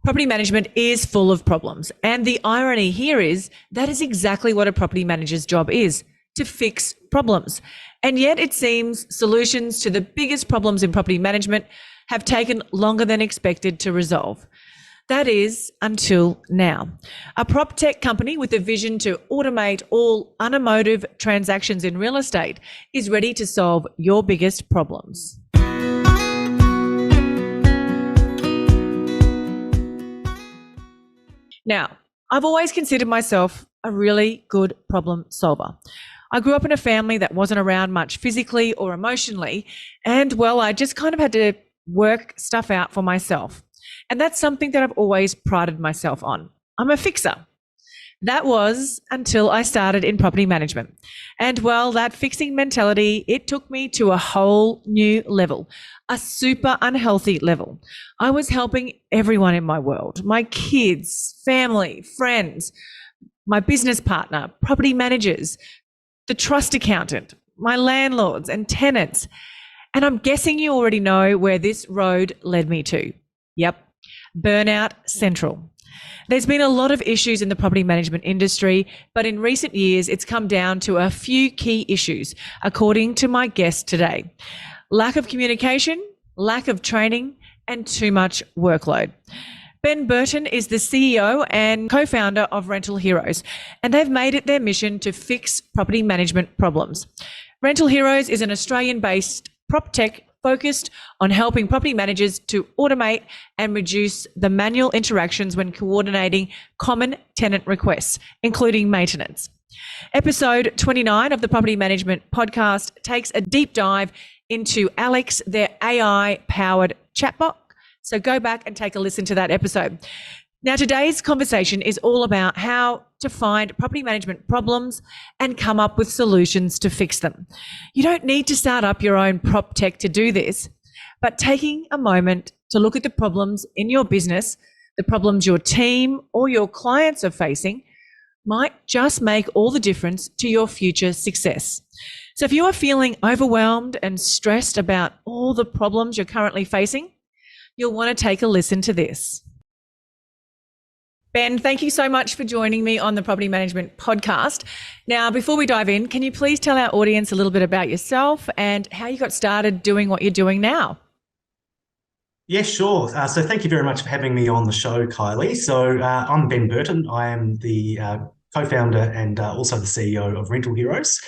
Property management is full of problems. And the irony here is that is exactly what a property manager's job is, to fix problems. And yet it seems solutions to the biggest problems in property management have taken longer than expected to resolve. That is, until now. A PropTech company with a vision to automate all unemotive transactions in real estate is ready to solve your biggest problems. Now, I've always considered myself a really good problem solver. I grew up in a family that wasn't around much physically or emotionally, and well, I just kind of had to work stuff out for myself. And that's something that I've always prided myself on. I'm a fixer. That was until I started in property management. And well, that fixing mentality, it took me to a whole new level, a super unhealthy level. I was helping everyone in my world, my kids, family, friends, my business partner, property managers, the trust accountant, my landlords and tenants. And I'm guessing you already know where this road led me to. Yep, burnout central. There's been a lot of issues in the property management industry, but in recent years, it's come down to a few key issues, according to my guest today. Lack of communication, lack of training, and too much workload. Ben Burton is the CEO and co-founder of Rental Heroes, and they've made it their mission to fix property management problems. Rental Heroes is an Australian-based PropTech focused on helping property managers to automate and reduce the manual interactions when coordinating common tenant requests, including maintenance. Episode 29 of the Property Management Podcast takes a deep dive into Alex, their AI-powered chatbot. So go back and take a listen to that episode. Now, today's conversation is all about how to find property management problems and come up with solutions to fix them. You don't need to start up your own prop tech to do this, but taking a moment to look at the problems in your business, the problems your team or your clients are facing, might just make all the difference to your future success. So if you are feeling overwhelmed and stressed about all the problems you're currently facing, you'll want to take a listen to this. Ben, thank you so much for joining me on the Property Management Podcast. Now, before we dive in, can you please tell our audience a little bit about yourself and how you got started doing what you're doing now? Yeah, sure. So thank you very much for having me on the show, Kylie. So I'm Ben Burton. I am the co-founder and also the CEO of Rental Heroes.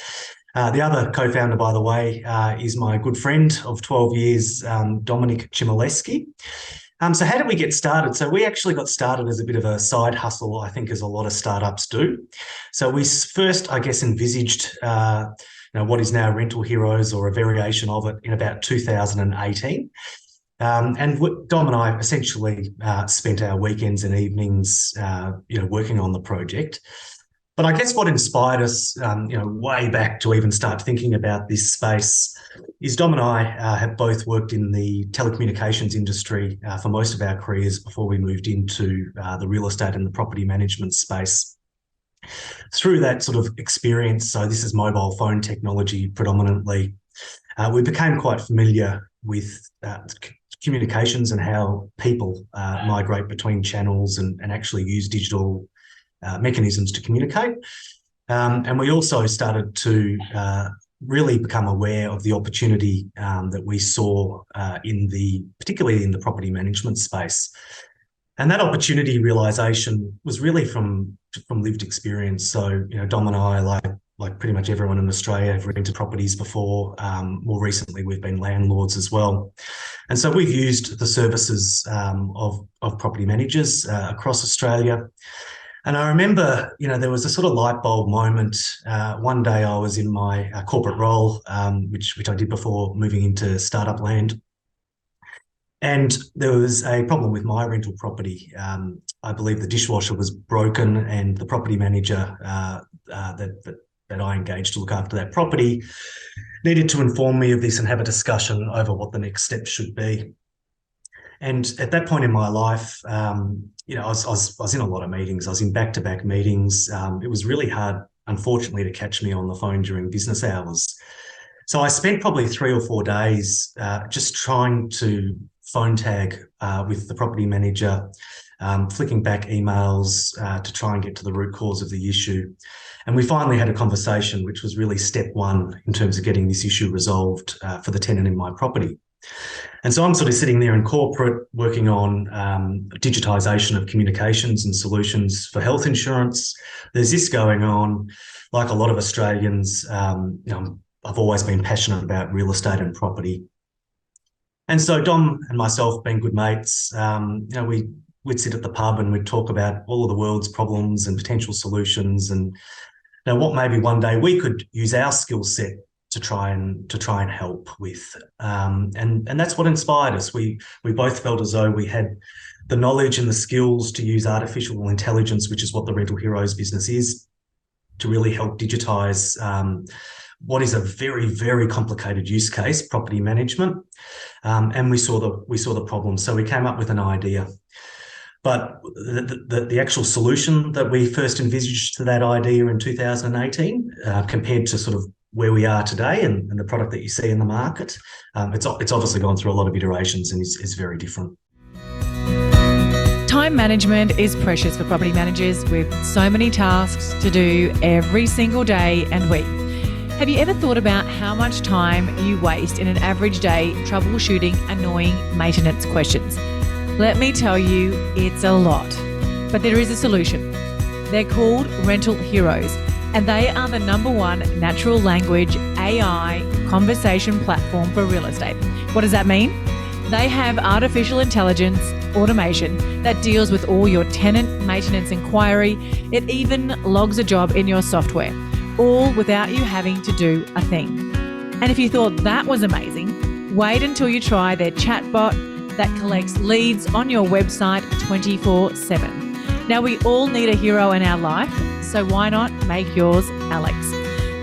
The other co-founder, by the way, is my good friend of 12 years, Dominic Chmielewski. So how did we get started? So we actually got started as a bit of a side hustle, I think, as a lot of startups do. So we first, I guess, envisaged what is now Rental Heroes, or a variation of it, in about 2018. And Dom and I essentially spent our weekends and evenings, working on the project. But I guess what inspired us, way back to even start thinking about this space is Dom and I have both worked in the telecommunications industry for most of our careers before we moved into the real estate and the property management space. Through that sort of experience, so this is mobile phone technology predominantly, we became quite familiar with communications and how people migrate between channels and actually use digital mechanisms to communicate. And we also started to really become aware of the opportunity that we saw particularly in the property management space. And that opportunity realization was really from lived experience. So, Dom and I, like pretty much everyone in Australia, have rented properties before. More recently, we've been landlords as well. And so we've used the services of property managers across Australia. And I remember, there was a sort of light bulb moment. One day I was in my corporate role, which I did before moving into startup land. And there was a problem with my rental property. I believe the dishwasher was broken, and the property manager that I engaged to look after that property needed to inform me of this and have a discussion over what the next steps should be. And at that point in my life, I was in a lot of meetings. I was in back-to-back meetings. It was really hard, unfortunately, to catch me on the phone during business hours. So I spent probably 3 or 4 days just trying to phone tag with the property manager flicking back emails to try and get to the root cause of the issue. And we finally had a conversation, which was really step one in terms of getting this issue resolved for the tenant in my property. And so I'm sort of sitting there in corporate working on digitisation of communications and solutions for health insurance. There's this going on. Like a lot of Australians, I've always been passionate about real estate and property. And so Dom and myself, being good mates, we'd sit at the pub and we'd talk about all of the world's problems and potential solutions, and what maybe one day we could use our skill set to try and help with. And that's what inspired us. We both felt as though we had the knowledge and the skills to use artificial intelligence, which is what the Rental Heroes business is, to really help digitise what is a very, very complicated use case, property management. And we saw the problem. So we came up with an idea. But the actual solution that we first envisaged to that idea in 2018, compared to sort of where we are today and the product that you see in the market, it's obviously gone through a lot of iterations and is very different. Time management is precious for property managers with so many tasks to do every single day and week. Have you ever thought about how much time you waste in an average day troubleshooting annoying maintenance questions? Let me tell you, it's a lot. But there is a solution. They're called Rental Heroes, and they are the #1 natural language AI conversation platform for real estate. What does that mean? They have artificial intelligence automation that deals with all your tenant maintenance inquiry. It even logs a job in your software, all without you having to do a thing. And if you thought that was amazing, wait until you try their chatbot that collects leads on your website 24/7. Now, we all need a hero in our life, so why not make yours Alex?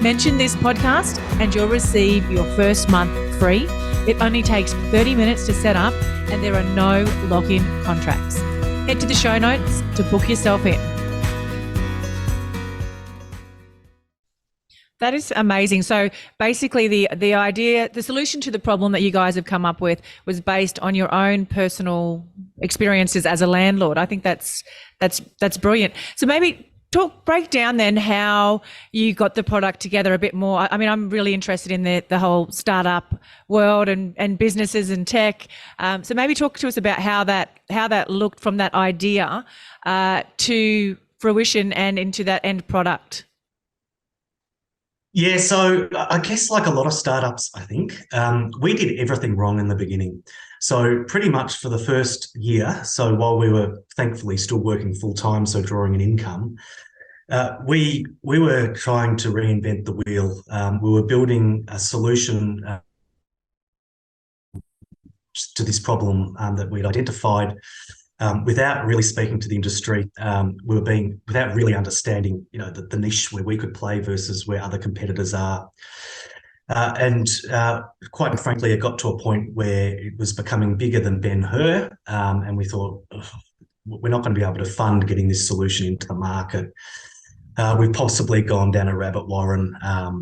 Mention this podcast and you'll receive your first month free. It only takes 30 minutes to set up and there are no lock-in contracts. Head to the show notes to book yourself in. That is amazing. So basically the idea, the solution to the problem that you guys have come up with was based on your own personal experiences as a landlord. I think that's brilliant. So maybe break down then how you got the product together a bit more. I mean, I'm really interested in the whole startup world and businesses and tech. So maybe talk to us about how that looked from that idea to fruition and into that end product. Yeah, so I guess like a lot of startups, I think, we did everything wrong in the beginning. So pretty much for the first year, so while we were thankfully still working full-time, so drawing an income, we were trying to reinvent the wheel. We were building a solution to this problem that we'd identified. Without really speaking to the industry, without really understanding, the niche where we could play versus where other competitors are. And quite frankly, it got to a point where it was becoming bigger than Ben-Hur, and we thought, we're not going to be able to fund getting this solution into the market. We've possibly gone down a rabbit warren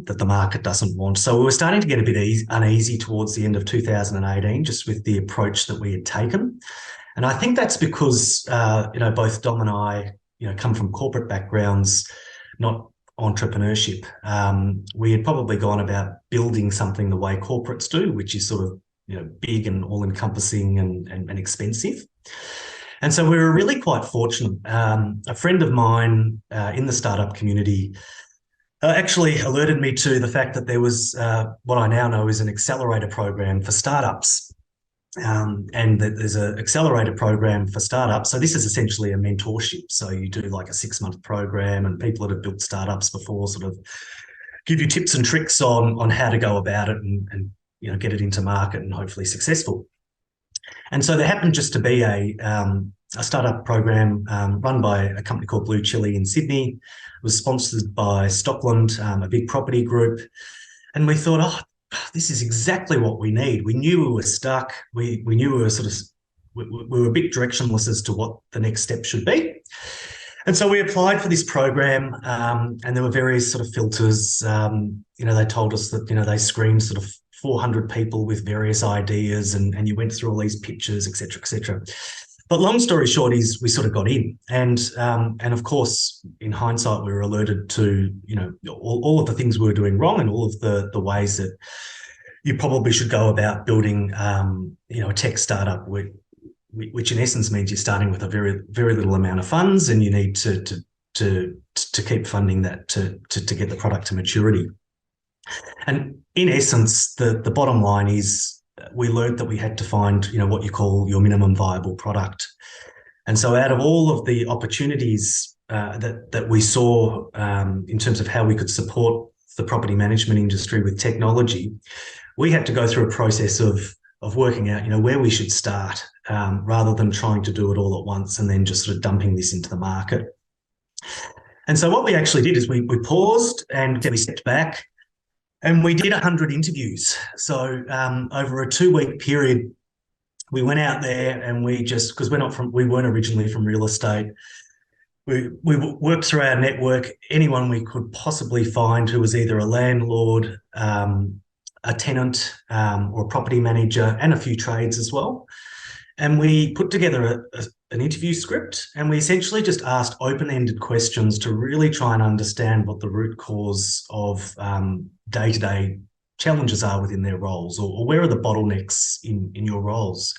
that the market doesn't want. So we were starting to get a bit uneasy towards the end of 2018, just with the approach that we had taken. And I think that's because, both Dom and I, come from corporate backgrounds, not entrepreneurship. We had probably gone about building something the way corporates do, which is sort of, big and all-encompassing and expensive. And so we were really quite fortunate. A friend of mine in the startup community actually alerted me to the fact that there was what I now know is an accelerator program for startups. And that there's an accelerator program for startups. So this is essentially a mentorship. So you do like a 6-month program and people that have built startups before sort of give you tips and tricks on how to go about it and get it into market and hopefully successful. And so there happened just to be a startup program run by a company called Blue Chili in Sydney. It was sponsored by Stockland, a big property group. And we thought, this is exactly what we need. We knew we were stuck. We knew we were a bit directionless as to what the next step should be. And so we applied for this program, and there were various sort of filters. They told us that, they screened sort of 400 people with various ideas and you went through all these pitches, et cetera, et cetera. But long story short is we sort of got in, and of course, in hindsight, we were alerted to all of the things we were doing wrong and all of the ways that you probably should go about building a tech startup, which in essence means you're starting with a very very little amount of funds, and you need to keep funding that to get the product to maturity. And in essence, the bottom line is we learned that we had to find, what you call your minimum viable product. And so out of all of the opportunities that we saw in terms of how we could support the property management industry with technology, we had to go through a process of working out, where we should start rather than trying to do it all at once and then just sort of dumping this into the market. And so what we actually did is we paused and we stepped back. And we did 100 interviews. So over a 2-week period, we went out there and because we weren't originally from real estate. We worked through our network, anyone we could possibly find who was either a landlord, a tenant, or a property manager, and a few trades as well. And we put together an interview script, and we essentially just asked open-ended questions to really try and understand what the root cause of day-to-day challenges are within their roles, or where are the bottlenecks in your roles.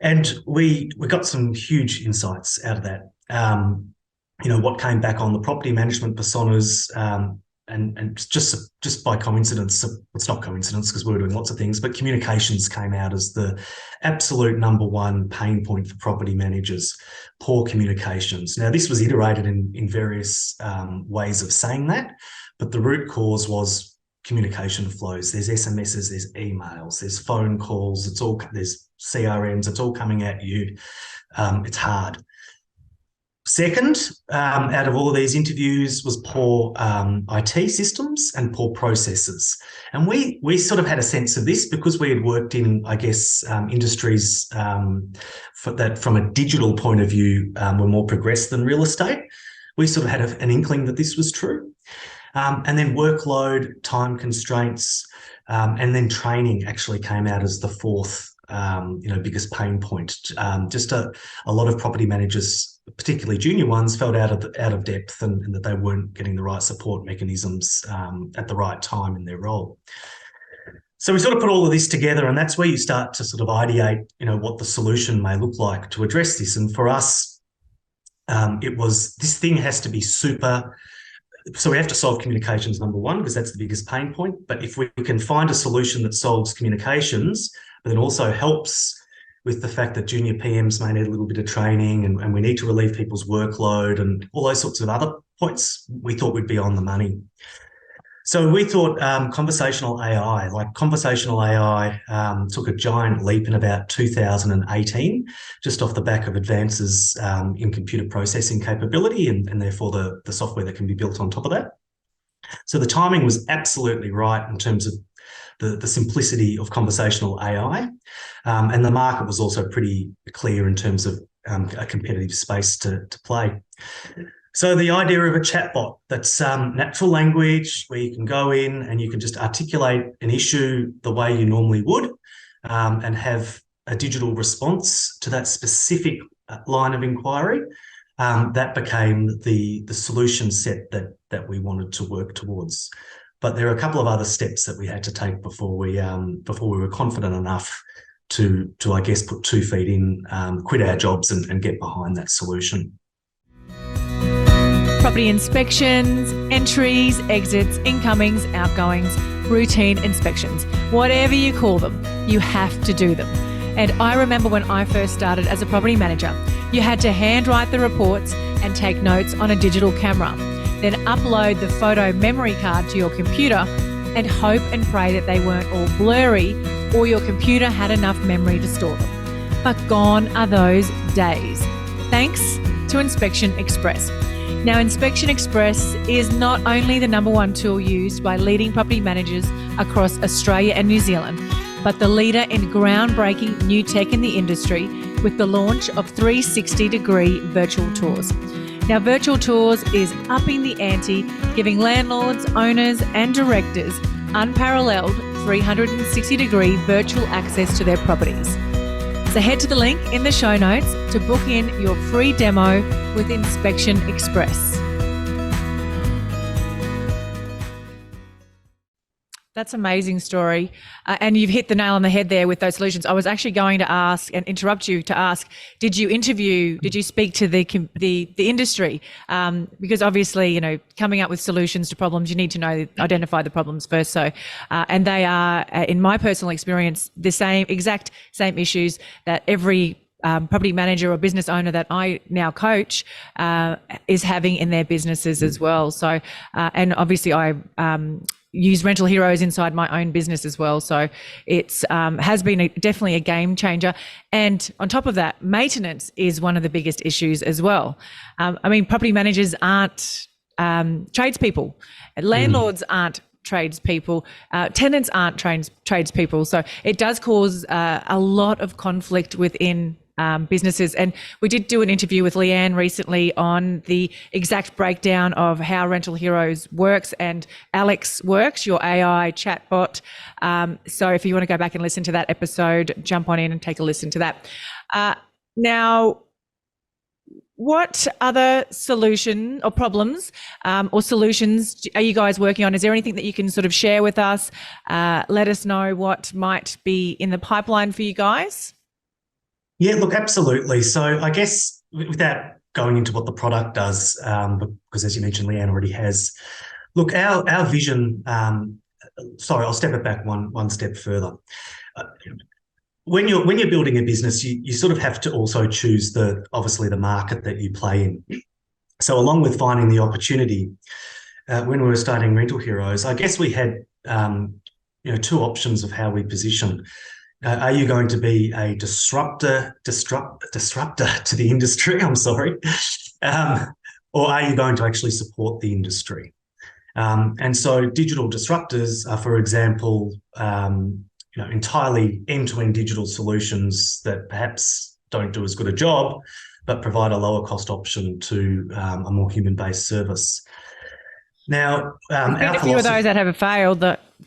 And we got some huge insights out of that. What came back on the property management personas, and just by coincidence, it's not coincidence because we were doing lots of things, but communications came out as the absolute number one pain point for property managers, poor communications. Now, this was iterated in various ways of saying that, but the root cause was communication flows. There's SMSs, there's emails, there's phone calls, there's CRMs, it's all coming at you. It's hard. Second, out of all of these interviews was poor IT systems and poor processes. And we sort of had a sense of this because we had worked in, I guess, industries that from a digital point of view were more progressed than real estate. We sort of had an inkling that this was true. And then workload, time constraints, and then training actually came out as the fourth biggest pain point. Just a lot of property managers, particularly junior ones, felt out of depth and that they weren't getting the right support mechanisms at the right time in their role. So we sort of put all of this together, and that's where you start to sort of ideate, what the solution may look like to address this. And for us, it was this thing has to be super. So we have to solve communications, number one, because that's the biggest pain point. But if we can find a solution that solves communications, but then also helps with the fact that junior PMs may need a little bit of training and we need to relieve people's workload and all those sorts of other points, we thought we'd be on the money. So we thought conversational AI took a giant leap in about 2018, just off the back of advances in computer processing capability and therefore the software that can be built on top of that. So the timing was absolutely right in terms of the simplicity of conversational AI. And the market was also pretty clear in terms of a competitive space to play. So the idea of a chatbot that's natural language, where you can go in and you can just articulate an issue the way you normally would and have a digital response to that specific line of inquiry, that became the solution set that we wanted to work towards. But there are a couple of other steps that we had to take before we were confident enough to I guess put 2 feet in, quit our jobs and get behind that solution. Property inspections, entries, exits, incomings, outgoings, routine inspections, whatever you call them, you have to do them. And I remember when I first started as a property manager, you had to handwrite the reports and take notes on a digital camera, then upload the photo memory card to your computer and hope and pray that they weren't all blurry or your computer had enough memory to store them. But gone are those days, thanks to Inspection Express. Now, Inspection Express is not only the number one tool used by leading property managers across Australia and New Zealand, but the leader in groundbreaking new tech in the industry with the launch of 360-degree virtual tours. Now, virtual tours is upping the ante, giving landlords, owners and directors unparalleled 360-degree virtual access to their properties. So head to the link in the show notes to book in your free demo with Inspection Express. That's an amazing story. And you've hit the nail on the head there with those solutions. I was actually going to ask and interrupt you to ask, did you speak to the industry? Because obviously, you know, coming up with solutions to problems, you need to identify the problems first. So, and they are, in my personal experience, the exact same issues that every property manager or business owner that I now coach is having in their businesses as well. So, and obviously I use Rental Heroes inside my own business as well. So it's has been definitely a game changer. And on top of that, maintenance is one of the biggest issues as well. I mean, property managers aren't tradespeople. Landlords aren't tradespeople. Tenants aren't tradespeople. So it does cause a lot of conflict within businesses. And we did do an interview with Leanne recently on the exact breakdown of how Rental Heroes works and Alex works, your AI chatbot. So if you want to go back and listen to that episode, jump on in and take a listen to that. Now, what other solution or problems or solutions are you guys working on? Is there anything that you can sort of share with us? Let us know what might be in the pipeline for you guys. Yeah, look, absolutely. So I guess without going into what the product does, because as you mentioned, Leanne already has, look, our vision, sorry, I'll step it back one step further. When you're building a business, you sort of have to also choose obviously the market that you play in. So along with finding the opportunity, when we were starting Rental Heroes, I guess we had two options of how we position. Are you going to be a disruptor to the industry? I'm sorry. Or are you going to actually support the industry? And so digital disruptors are, for example, entirely end-to-end digital solutions that perhaps don't do as good a job, but provide a lower cost option to a more human-based service. Now, there's been a few of those that have failed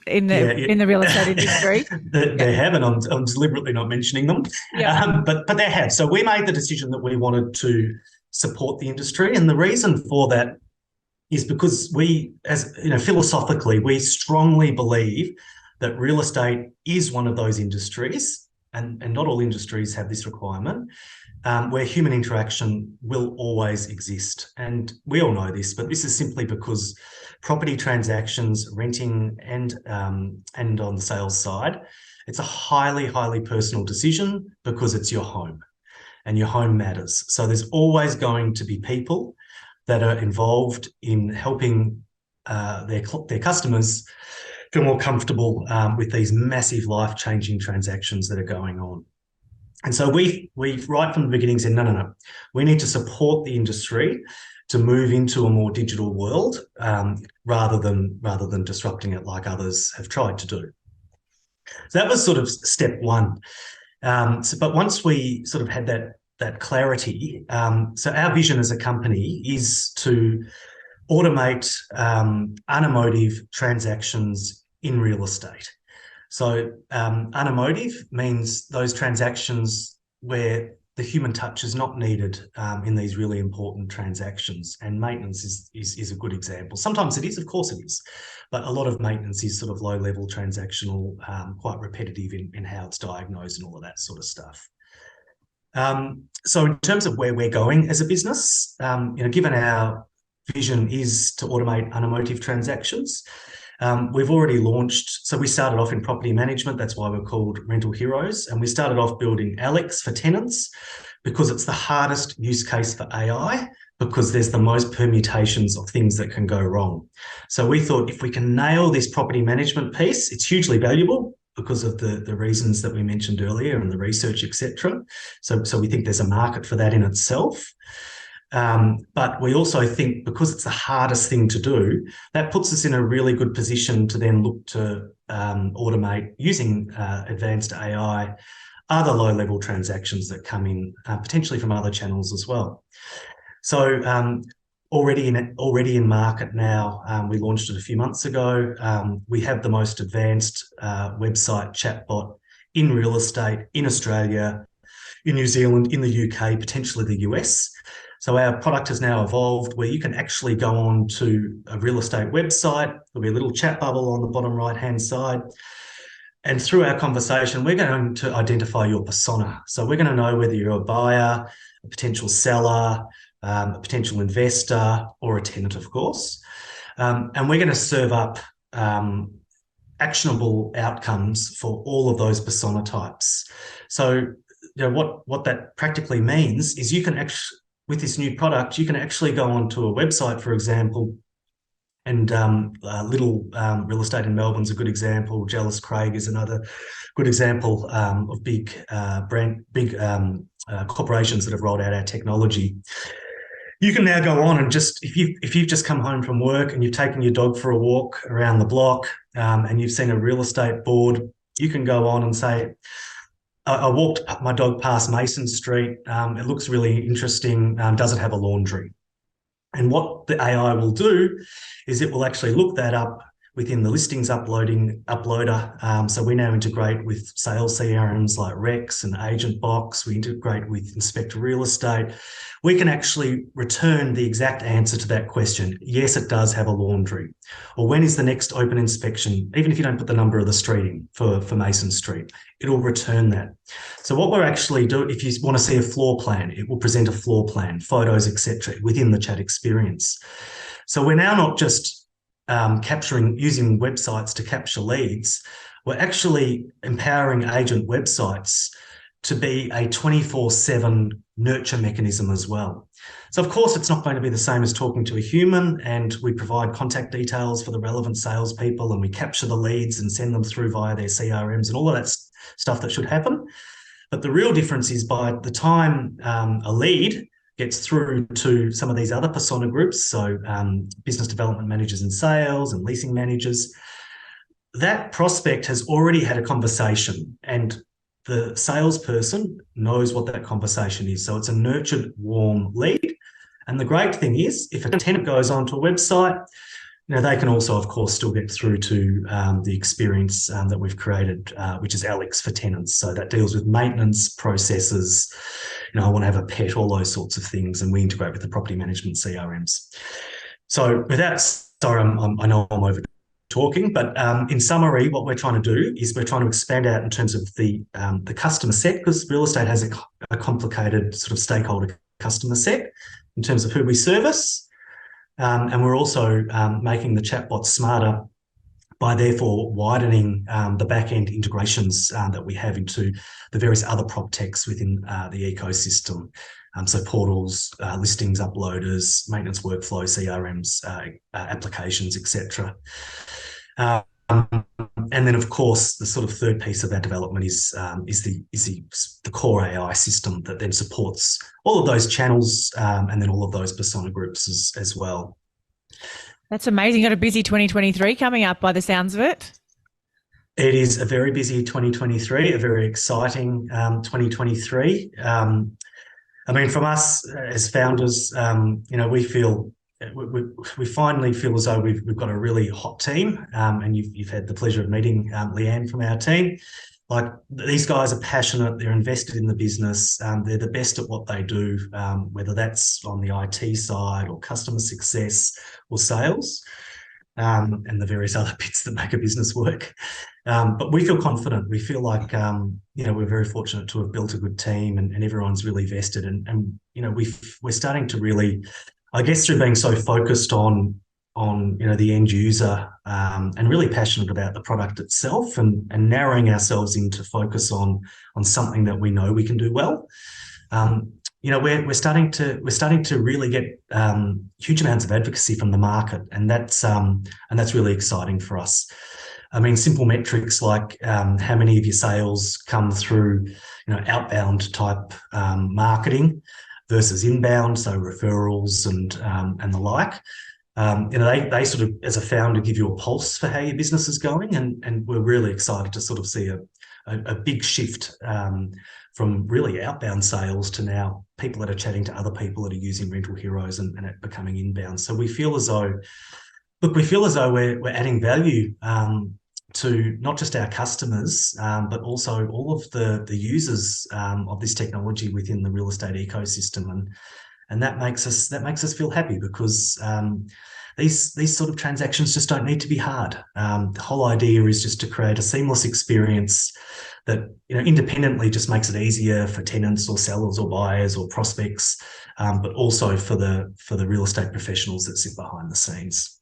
in the real estate industry. There have, and I'm deliberately not mentioning them. Yeah. But they have. So we made the decision that we wanted to support the industry, and the reason for that is because philosophically, we strongly believe that real estate is one of those industries, and not all industries have this requirement, where human interaction will always exist. And we all know this, but this is simply because property transactions, renting and on the sales side, it's a highly, highly personal decision because it's your home and your home matters. So there's always going to be people that are involved in helping their customers feel more comfortable with these massive life-changing transactions that are going on. And so we right from the beginning said, no, we need to support the industry to move into a more digital world rather than disrupting it like others have tried to do. So that was sort of step one. But once we sort of had that clarity, so our vision as a company is to automate unemotive transactions in real estate. So unemotive means those transactions where the human touch is not needed in these really important transactions, and maintenance is a good example. Sometimes it is, of course it is, but a lot of maintenance is sort of low-level transactional, quite repetitive in how it's diagnosed and all of that sort of stuff. So in terms of where we're going as a business, given our vision is to automate unemotive transactions, we've already launched, so we started off in property management, that's why we're called Rental Heroes, and we started off building Alex for tenants because it's the hardest use case for AI because there's the most permutations of things that can go wrong. So we thought if we can nail this property management piece, it's hugely valuable because of the reasons that we mentioned earlier and the research, etc. So we think there's a market for that in itself. But we also think because it's the hardest thing to do, that puts us in a really good position to then look to automate using advanced AI, other low-level transactions that come in potentially from other channels as well. So already in market now, we launched it a few months ago. We have the most advanced website chatbot in real estate in Australia. in New Zealand, in the UK, potentially the US. So our product has now evolved where you can actually go on to a real estate website. There'll be a little chat bubble on the bottom right-hand side. And through our conversation, we're going to identify your persona. So we're going to know whether you're a buyer, a potential seller, a potential investor, or a tenant, of course. And we're going to serve up actionable outcomes for all of those persona types. So, what that practically means is you can actually, with this new product, you can actually go onto a website, for example, and Little Real Estate in Melbourne's a good example. Jealous Craig is another good example of big corporations that have rolled out our technology. You can now go on and just, if you've just come home from work and you've taken your dog for a walk around the block and you've seen a real estate board, you can go on and say, I walked my dog past Mason Street. It looks really interesting. Does it have a laundry? And what the AI will do is it will actually look that up within the listings uploader. So we now integrate with sales CRMs like Rex and Agent Box. We integrate with Inspector Real Estate. We can actually return the exact answer to that question. Yes, it does have a laundry. Or when is the next open inspection? Even if you don't put the number of the street in for Mason Street, it'll return that. So what we're actually doing, if you want to see a floor plan, it will present a floor plan, photos, etc., within the chat experience. So we're now not just using websites to capture leads. We're actually empowering agent websites to be a 24/7 nurture mechanism as well. So of course, it's not going to be the same as talking to a human, and we provide contact details for the relevant salespeople, and we capture the leads and send them through via their CRMs and all of that stuff that should happen. But the real difference is by the time a lead gets through to some of these other persona groups, so business development managers and sales and leasing managers, that prospect has already had a conversation and the salesperson knows what that conversation is. So it's a nurtured, warm lead. And the great thing is, if a tenant goes onto a website, they can also, of course, still get through to the experience that we've created, which is Alex for tenants. So that deals with maintenance processes. I want to have a pet, all those sorts of things, and we integrate with the property management CRMs. So I know I'm over talking, but in summary, what we're trying to do is we're trying to expand out in terms of the customer set, because real estate has a complicated sort of stakeholder customer set in terms of who we service. And we're also making the chatbots smarter by therefore widening the back-end integrations that we have into the various other PropTechs within the ecosystem. So portals, listings uploaders, maintenance workflow, CRMs, applications, etc. And then, of course, the sort of third piece of our development is the core AI system that then supports all of those channels and then all of those persona groups as well. That's amazing. Got a busy 2023 coming up by the sounds of it. It is a very busy 2023, a very exciting 2023. I mean, from us as founders, we finally feel as though we've got a really hot team, and you've had the pleasure of meeting Leanne from our team. Like, these guys are passionate, they're invested in the business, they're the best at what they do, whether that's on the IT side or customer success or sales, and the various other bits that make a business work. But we feel confident. We feel like, we're very fortunate to have built a good team, and everyone's really vested. And we're starting to really, I guess, through being so focused on the end user, and really passionate about the product itself, and narrowing ourselves into focus on something that we know we can do well. We're starting to really get huge amounts of advocacy from the market, and that's really exciting for us. I mean, simple metrics like how many of your sales come through outbound type marketing versus inbound, so referrals and the like. They sort of, as a founder, give you a pulse for how your business is going, and we're really excited to sort of see a big shift from really outbound sales to now people that are chatting to other people that are using Rental Heroes and it becoming inbound. So we feel as though we're adding value to not just our customers, but also all of the users of this technology within the real estate ecosystem, and that makes us feel happy because these sort of transactions just don't need to be hard. The whole idea is just to create a seamless experience that independently just makes it easier for tenants or sellers or buyers or prospects, but also for the real estate professionals that sit behind the scenes.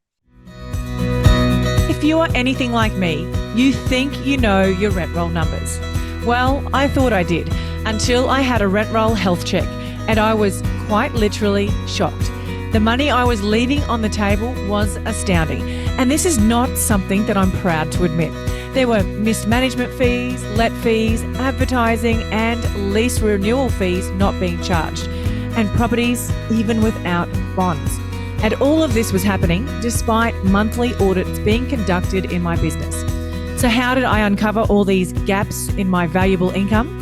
If you are anything like me, you think you know your rent roll numbers. Well, I thought I did until I had a rent roll health check, and I was quite literally shocked. The money I was leaving on the table was astounding, and this is not something that I'm proud to admit. There were missed management fees, let fees, advertising, and lease renewal fees not being charged, and properties even without bonds. And all of this was happening despite monthly audits being conducted in my business. So how did I uncover all these gaps in my valuable income?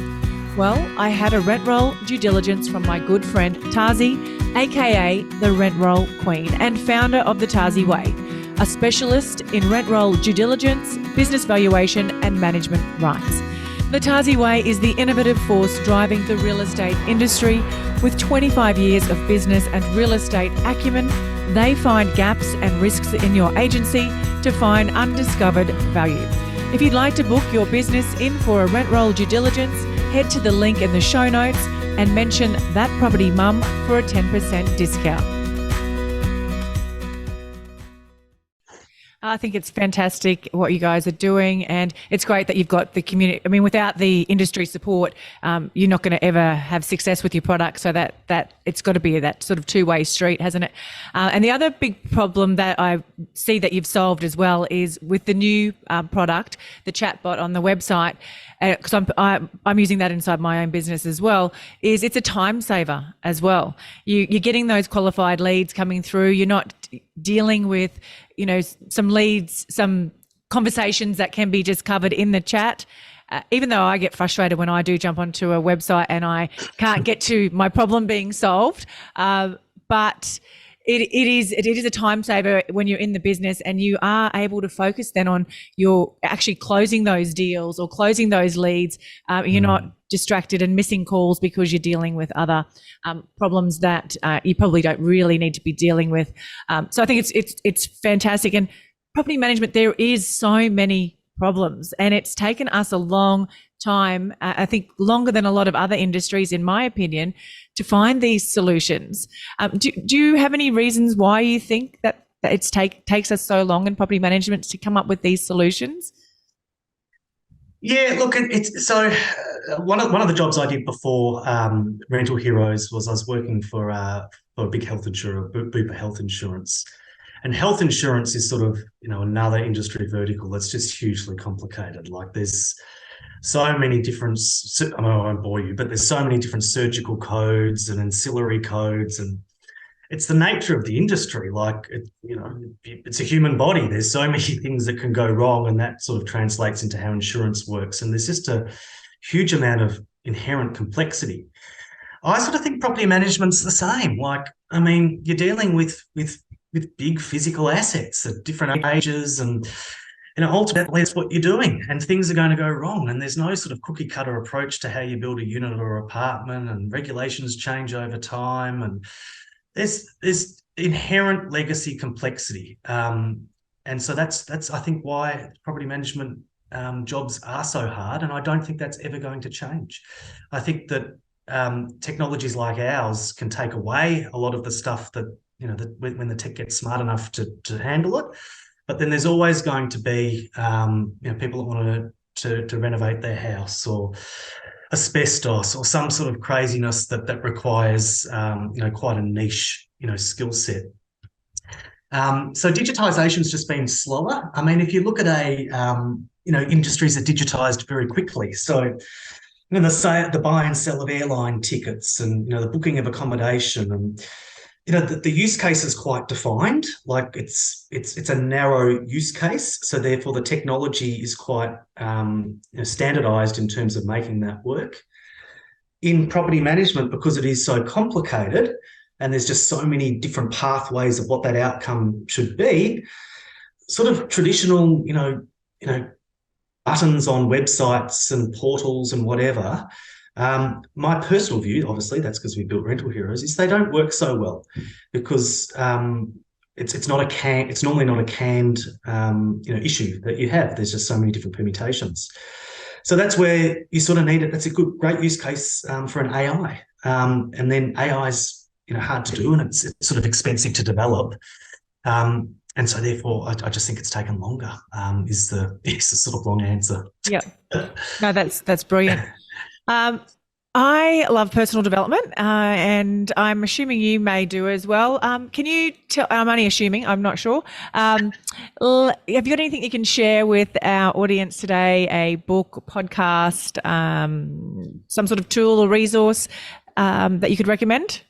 Well, I had a rent roll due diligence from my good friend Tazi, aka the Rent Roll Queen and founder of the Tazi Way, a specialist in rent roll due diligence, business valuation and management rights. The Tazi Way is the innovative force driving the real estate industry. With 25 years of business and real estate acumen, they find gaps and risks in your agency to find undiscovered value. If you'd like to book your business in for a rent roll due diligence, head to the link in the show notes and mention That Property Mum for a 10% discount. I think it's fantastic what you guys are doing, and it's great that you've got the community. I mean, without the industry support, you're not going to ever have success with your product. So that it's got to be that sort of two-way street, hasn't it? And the other big problem that I see that you've solved as well is with the new product, the chatbot on the website, because I'm using that inside my own business as well, is it's a time saver as well. You're getting those qualified leads coming through. You're not dealing with, some leads, some conversations that can be just covered in the chat. Even though I get frustrated when I do jump onto a website and I can't get to my problem being solved, but it is a time saver when you're in the business and you are able to focus then on your actually closing those deals or closing those leads. You're not distracted and missing calls because you're dealing with other problems that you probably don't really need to be dealing with. So I think it's fantastic. And property management, there is so many problems, and it's taken us a long time, I think longer than a lot of other industries, in my opinion, to find these solutions. Do you have any reasons why you think that it takes us so long in property management to come up with these solutions? Yeah, look, it's so one of the jobs I did before Rental Heroes was I was working for a big health insurer, Bupa Health Insurance. And health insurance is sort of, another industry vertical that's just hugely complicated. Like there's so many different, I won't bore you, but there's so many different surgical codes and ancillary codes, and it's the nature of the industry. Like, it's a human body. There's so many things that can go wrong, and that sort of translates into how insurance works. And there's just a huge amount of inherent complexity. I sort of think property management's the same. Like, I mean, you're dealing with big physical assets at different ages, and ultimately it's what you're doing, and things are going to go wrong, and there's no sort of cookie cutter approach to how you build a unit or apartment, and regulations change over time, and there's inherent legacy complexity, and so that's I think why property management jobs are so hard, and I don't think that's ever going to change. I think that technologies like ours can take away a lot of the stuff that that when the tech gets smart enough to handle it. But then there's always going to be people that want to renovate their house, or asbestos, or some sort of craziness that requires quite a niche skill set. So digitization's just been slower. I mean, if you look at industries that digitized very quickly, so the buy and sell of airline tickets, and the booking of accommodation, and the use case is quite defined. Like it's a narrow use case, so therefore the technology is quite standardized in terms of making that work. In property management, because it is so complicated and there's just so many different pathways of what that outcome should be, sort of traditional buttons on websites and portals and whatever. My personal view, obviously, that's because we built Rental Heroes, is they don't work so well because it's normally not a canned issue that you have. There's just so many different permutations. So that's where you sort of need it. That's a great use case for an AI. And then AI is hard to do, and it's sort of expensive to develop. And so therefore, I just think it's taken longer. Is the sort of long answer. Yeah, no, that's brilliant. I love personal development, and I'm assuming you may do as well. Can you tell? I'm only assuming. I'm not sure. Have you got anything you can share with our audience today? A book, podcast, some sort of tool or resource that you could recommend?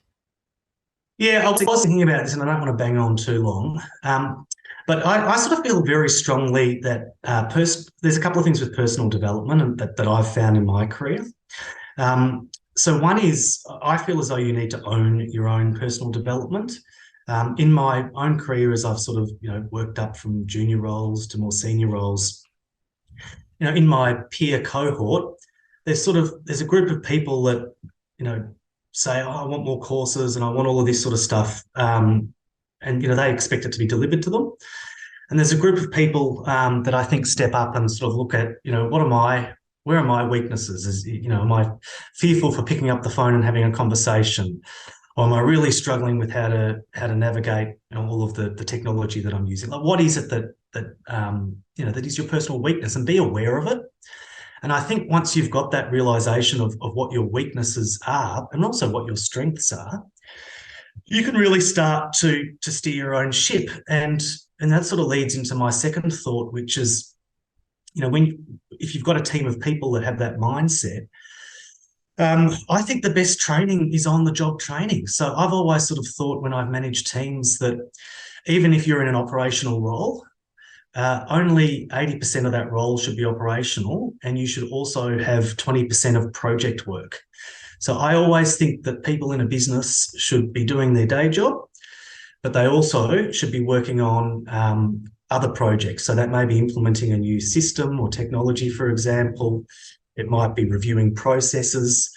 Yeah, I was thinking about this, and I don't want to bang on too long. But I sort of feel very strongly that there's a couple of things with personal development that I've found in my career. So one is I feel as though you need to own your own personal development. In my own career, as I've sort of worked up from junior roles to more senior roles, in my peer cohort, there's a group of people that say, oh, I want more courses and I want all of this sort of stuff. And they expect it to be delivered to them. And there's a group of people that I think step up and sort of look at, where are my weaknesses? Am I fearful for picking up the phone and having a conversation? Or am I really struggling with how to navigate all of the technology that I'm using? Like, what is it that is your personal weakness, and be aware of it. And I think once you've got that realization of what your weaknesses are and also what your strengths are, you can really start to steer your own ship. And that sort of leads into my second thought, which is, if you've got a team of people that have that mindset, I think the best training is on-the-job training. So I've always sort of thought when I've managed teams that even if you're in an operational role, only 80% of that role should be operational, and you should also have 20% of project work. So I always think that people in a business should be doing their day job, but they also should be working on other projects. So that may be implementing a new system or technology, for example. It might be reviewing processes.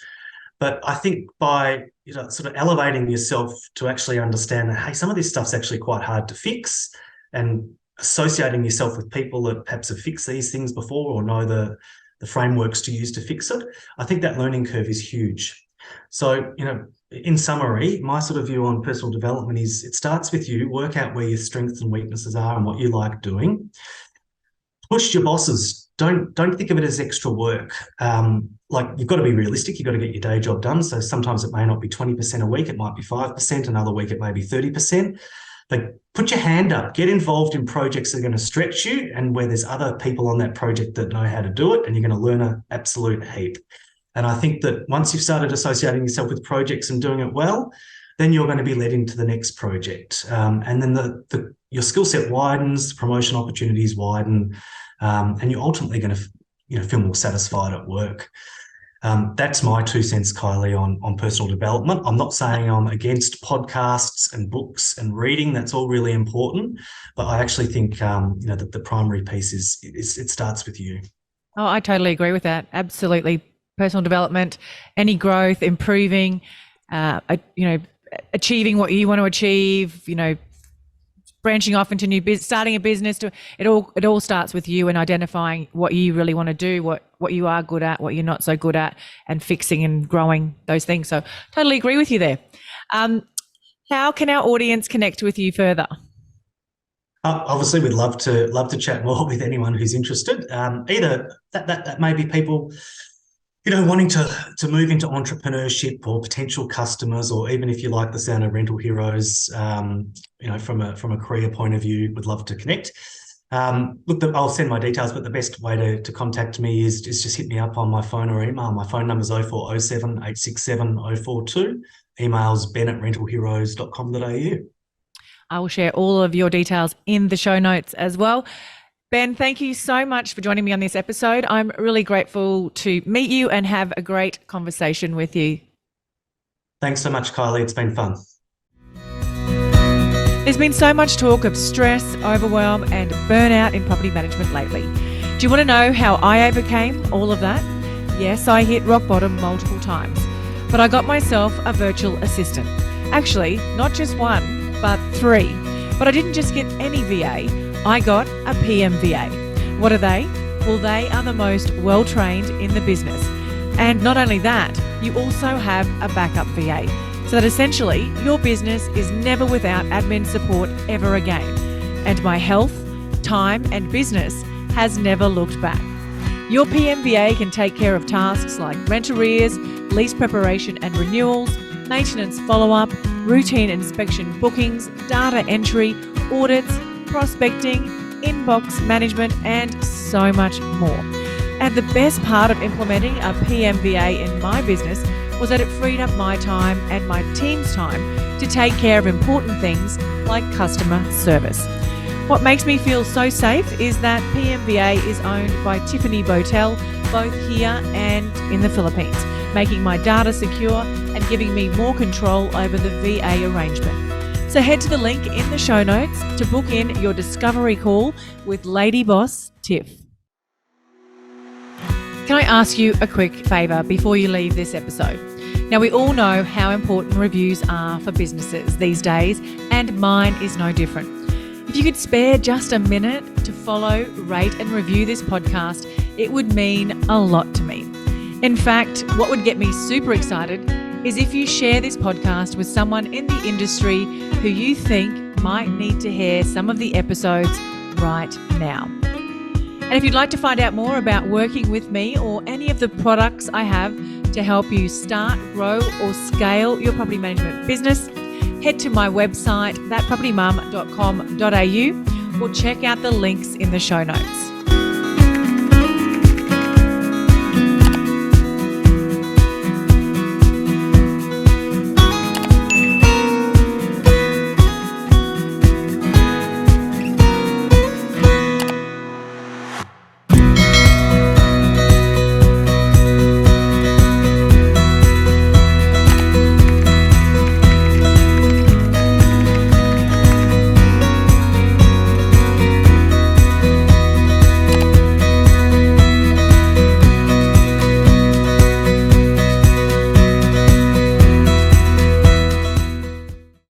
But I think by sort of elevating yourself to actually understand that, hey, some of this stuff's actually quite hard to fix, and associating yourself with people that perhaps have fixed these things before or know the frameworks to use to fix it, I think that learning curve is huge. So, in summary, my sort of view on personal development is it starts with you, work out where your strengths and weaknesses are and what you like doing. Push your bosses. Don't think of it as extra work. You've got to be realistic. You've got to get your day job done. So sometimes it may not be 20% a week. It might be 5%. Another week it may be 30%. But put your hand up, get involved in projects that are going to stretch you and where there's other people on that project that know how to do it, and you're going to learn an absolute heap. And I think that once you've started associating yourself with projects and doing it well, then you're going to be led into the next project. And then your skill set widens, promotion opportunities widen, and you're ultimately going to feel more satisfied at work. That's my 2 cents, Kylie, on personal development. I'm not saying I'm against podcasts and books and reading. That's all really important. But I actually think, that the primary piece is it starts with you. Oh, I totally agree with that. Absolutely. Personal development, any growth, improving, achieving what you want to achieve, branching off into new business, starting a business. It all starts with you and identifying what you really want to do, what you are good at, what you're not so good at, and fixing and growing those things. So totally agree with you there. How can our audience connect with you further? Obviously, we'd love to chat more with anyone who's interested. Either that may be people wanting to move into entrepreneurship or potential customers, or even if you like the sound of Rental Heroes, from a career point of view, would love to connect. I'll send my details, but the best way to contact me is just hit me up on my phone or email. My phone number is 0407 867 042. Email's ben@rentalheroes.com.au. I will share all of your details in the show notes as well. Ben, thank you so much for joining me on this episode. I'm really grateful to meet you and have a great conversation with you. Thanks so much, Kylie. It's been fun. There's been so much talk of stress, overwhelm, and burnout in property management lately. you want to know how I overcame all of that? Yes, I hit rock bottom multiple times, but I got myself a virtual assistant. Actually, not just one, but 3. But I didn't just get any VA, I got a PMVA. What are they? Well, they are the most well-trained in the business. And not only that, you also have a backup VA, so that essentially your business is never without admin support ever again. And my health, time, and business has never looked back. Your PMVA can take care of tasks like rent arrears, lease preparation and renewals, maintenance follow-up, routine inspection bookings, data entry, audits, prospecting, inbox management, and so much more. And the best part of implementing a PMVA in my business was that it freed up my time and my team's time to take care of important things like customer service. What makes me feel so safe is that PMVA is owned by Tiffany Botel, both here and in the Philippines, making my data secure and giving me more control over the VA arrangement. So head to the link in the show notes to book in your discovery call with Lady Boss Tiff. Can I ask you a quick favour before you leave this episode? Now, we all know how important reviews are for businesses these days, and mine is no different. If you could spare just a minute to follow, rate and review this podcast, it would mean a lot to me. In fact, what would get me super excited is if you share this podcast with someone in the industry who you think might need to hear some of the episodes right now. And if you'd like to find out more about working with me or any of the products I have to help you start, grow or scale your property management business, head to my website, thatpropertymum.com.au, or check out the links in the show notes.